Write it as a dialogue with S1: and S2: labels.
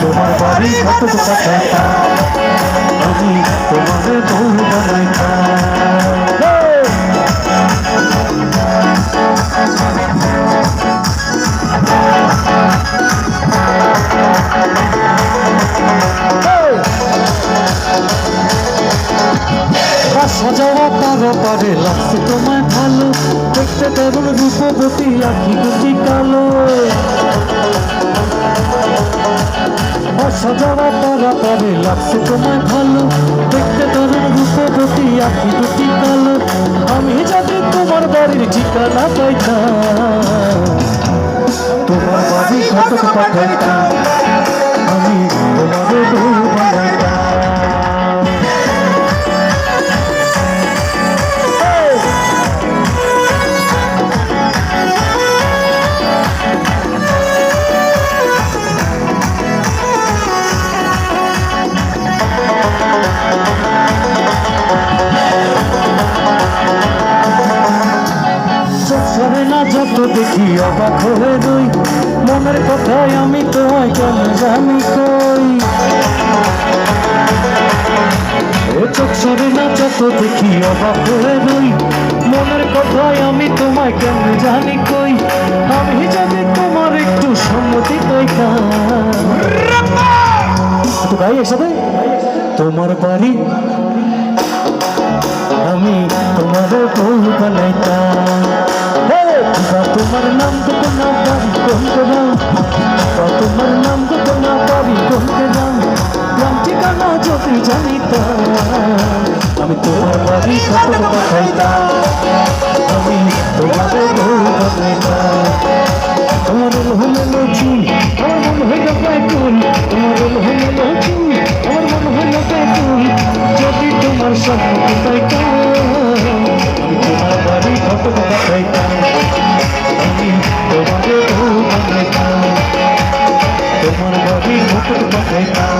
S1: তোমার বাড়ি কত কথা আমি তোমাদের বউ বানাইতাম। সাজাওয়া তারা পারে লাগছে তোমায় ভালো, দেখতে তরুণ রূপবতী আখি দুটি কালো। সাজাওয়া তারা পারে লাগছে তোমায় ভালো, দেখতে তরুণ রূপবতী আখি দুটি কালো। আমি যদি তোমার বাড়ির ঠিকানা পাইতাম, তোমার বাড়ি কত পাঠাইতাম, আমি তোমাদের বউ বানাইতাম। যত দেখি অবাক হয়ে রই, মনের কথায় আমি তোমায় কেন জানি কই। চোখ সরে না যত দেখি অবাক হয়ে রই, মনের কথায় আমি তোমায় কেন জানি কই। আমি যদি তোমার একটু সম্মতি পাইতাম, ভাই একসাথে তোমার বাড়ি আমি তোমাদের বউ বানাইতাম। তোমার নাম কত না পারি কোনকে নাম, তোমার নাম কত না পারি কোনকে নাম, নাম ঠিকানা যদি জানিতাম, আমি তোমার বাড়ি কত পাঠাইতাম, আমি তোমাদের বউ বানাইতাম। তোমার হলে চুল আমার মন হইল পেটুল, তোমার হলে চুল আমার মন হইল পেটুল, যদি তোমার সম্মতি পাইতাম, আমি তোমার বাড়ি কত পাঠাইতাম, আমি তোমাদের বউ বানাইতাম, তোমার বাড়ি কত পাঠাইতাম।